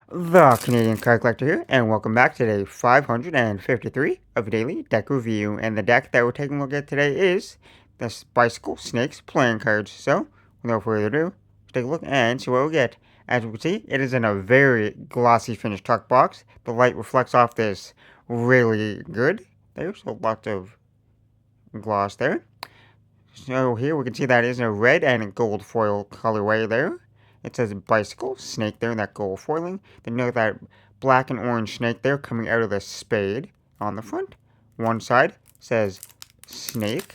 The Canadian Card Collector here, and welcome back to day 553 of Daily Deck Review. And the deck that we're taking a look at today is the Bicycle Snakes playing cards. So, without further ado, let's take a look and see what we get. As we can see, it is in a very glossy finished tuck box. The light reflects off this really good. There's lots of gloss there. So here we can see that is a red and gold foil colorway there. It says bicycle, snake there in that gold foiling. Then note that black and orange snake there coming out of the spade on the front. One side says snake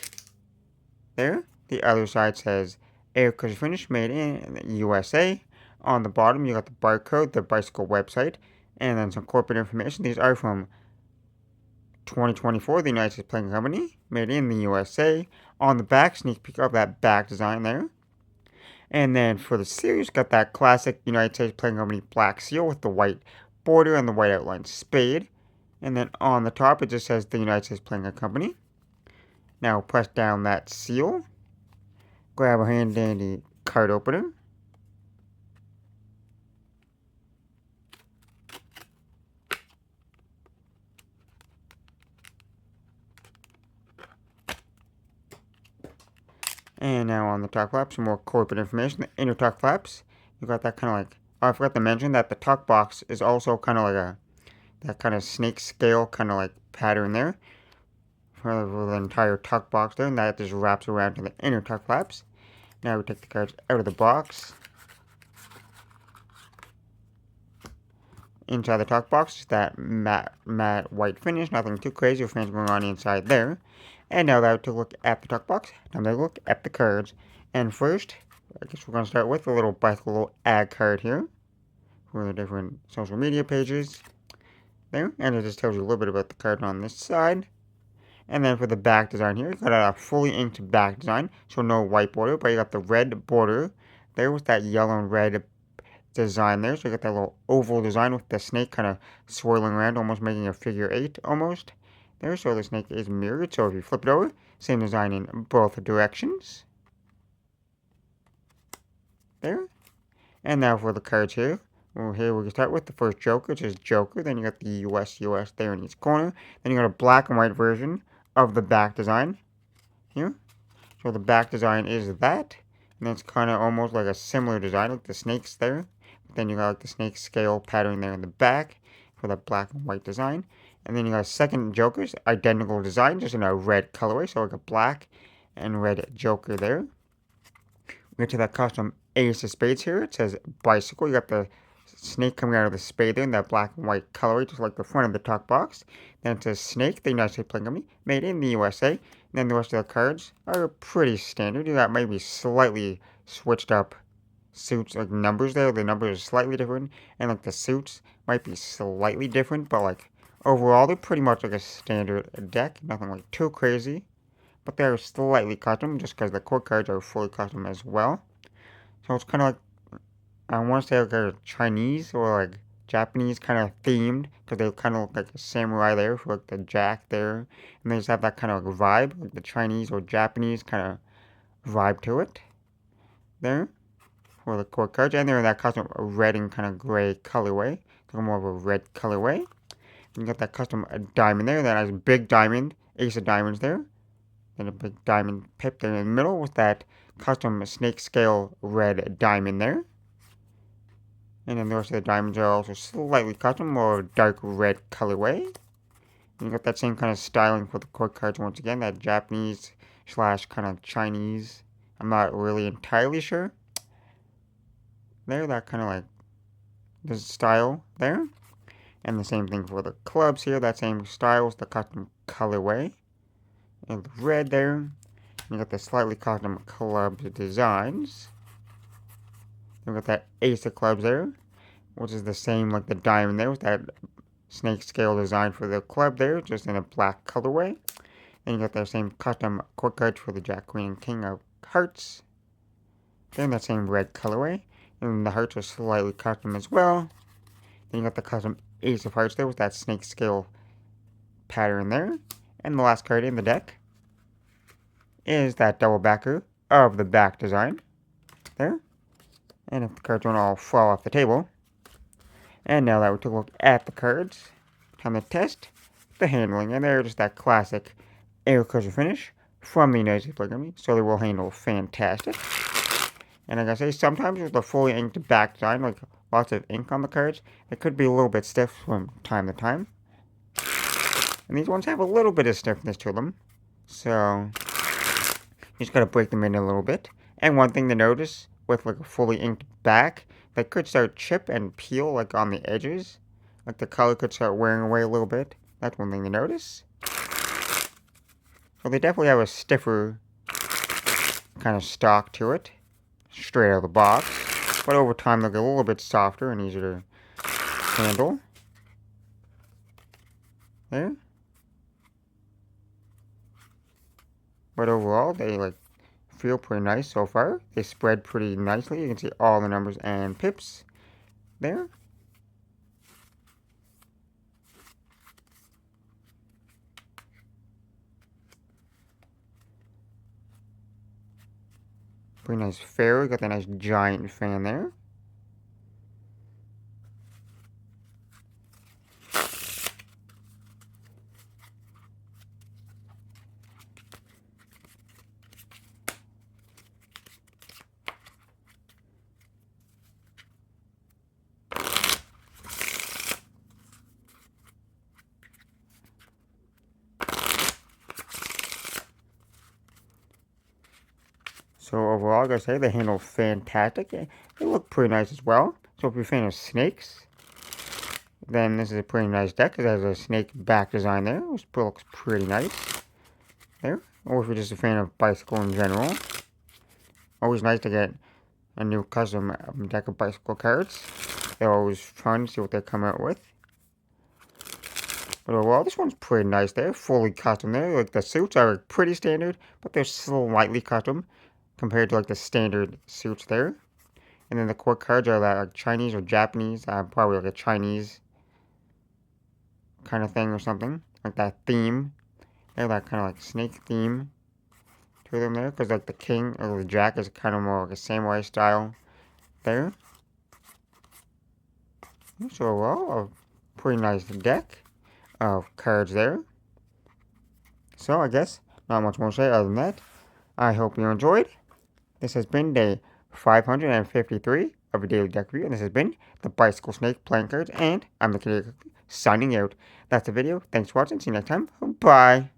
there. The other side says air cushion finish made in the USA. On the bottom you got the barcode, the bicycle website, and then some corporate information. These are from 2024, the United States Playing Company, made in the USA. On the back, sneak peek of that back design there. And then for the series, got that classic United States Playing Company black seal with the white border and the white outline spade. And then on the top, it just says the United States Playing Company. Now press down that seal. Grab a hand dandy card opener. And now on the top flap, some more corporate information. The inner tuck flaps, you got that kind of like, oh, I forgot to mention that the tuck box is also kind of like that kind of snake scale kind of like pattern there for the entire tuck box there, and that just wraps around to the inner tuck flaps. Now we take the cards out of the box. Inside the tuck box, just that matte white finish, nothing too crazy or fancy going on inside there. And now that we took a look at the tuck box, time to look at the cards. And first, I guess we're going to start with a little bicycle ad card here for the different social media pages there. And it just tells you a little bit about the card on this side. And then for the back design here, you got a fully inked back design, so no white border, but you got the red border there with that yellow and red design there. So you got that little oval design with the snake kind of swirling around, almost making a figure 8 almost there. So the snake is mirrored. So if you flip it over, same design in both directions there. And now for the cards here. Well, here we can start with the first Joker, which is Joker. Then you got the US there in each corner. Then you got a black and white version of the back design here. So the back design is that. And it's kind of almost like a similar design, like the snakes there. But then you got like the snake scale pattern there in the back for the black and white design. And then you got a second Joker's identical design, just in a red colorway. So like a black and red Joker there. We get to that custom Ace of Spades here. It says bicycle. You got the snake coming out of the spade there in that black and white colorway, just like the front of the tuck box. Then it says snake, the United States Playing Company, made in the USA. And then the rest of the cards are pretty standard. You got maybe slightly switched up suits, like numbers there. The numbers are slightly different, and like the suits might be slightly different, but like overall, they're pretty much like a standard deck. Nothing like too crazy, but they're slightly custom just because the core cards are fully custom as well. So it's kind of like, I want to say like a Chinese or like Japanese kind of themed, because they kind of look like a samurai there for like the jack there, and they just have that kind of vibe, like the Chinese or Japanese kind of vibe to it there for the core cards. And they're in that custom red and kind of gray colorway, so more of a red colorway. And you got that custom diamond there, that has big diamond, ace of diamonds there, then a big diamond pip there in the middle with that custom snake scale red diamond there. And then the rest of the diamonds are also slightly custom, more dark red colorway. And you got that same kind of styling for the court cards once again, that Japanese slash kind of Chinese. I'm not really entirely sure. There, that kind of like the style there. And the same thing for the clubs here, that same style with the custom colorway. And the red there. You got the slightly custom club designs. You got that ace of clubs there, which is the same like the diamond there with that snake scale design for the club there, just in a black colorway. Then you got that same custom court cards for the Jack, Queen, and King of Hearts. Then that same red colorway. And the hearts are slightly custom as well. Then you got the custom Ace of Hearts there with that snake scale pattern there. And the last card in the deck is that double backer of the back design there. And if the cards don't all fall off the table, And now that we took a look at the cards, time to test the handling. And they're just that classic air cushion finish from the United States Polygamy, so they will handle fantastic. And like I say, sometimes with a fully inked back design, like lots of ink on the cards, it could be a little bit stiff from time to time. And these ones have a little bit of stiffness to them, so you just gotta break them in a little bit. And one thing to notice with like a fully inked back, they could start chip and peel like on the edges. Like the color could start wearing away a little bit. That's one thing to notice. Well, they definitely have a stiffer kind of stock to it, straight out of the box. But over time they'll get a little bit softer and easier to handle. There. But overall, they like feel pretty nice so far. They spread pretty nicely. You can see all the numbers and pips there. Pretty nice fairy. Got that nice giant fan there. So overall, I gotta say they handle fantastic. They look pretty nice as well. So if you're a fan of snakes, then this is a pretty nice deck. It has a snake back design there, which looks pretty nice there. Or if you're just a fan of bicycle in general, always nice to get a new custom deck of bicycle cards. They're always fun to see what they come out with. But overall, this one's pretty nice there. Fully custom there. Like the suits are pretty standard, but they're slightly custom compared to like the standard suits there. And then the core cards are like Chinese or Japanese, probably like a Chinese kind of thing or something. Like that theme. They have that kind of like snake theme to them there. Because like the king or the jack is kind of more like a samurai style there. So overall, a pretty nice deck of cards there. So I guess not much more to say other than that. I hope you enjoyed. This has been day 553 of a daily deck review, and this has been the Bicycle Snake playing cards, and I'm the Kid signing out. That's the video. Thanks for watching. See you next time. Bye.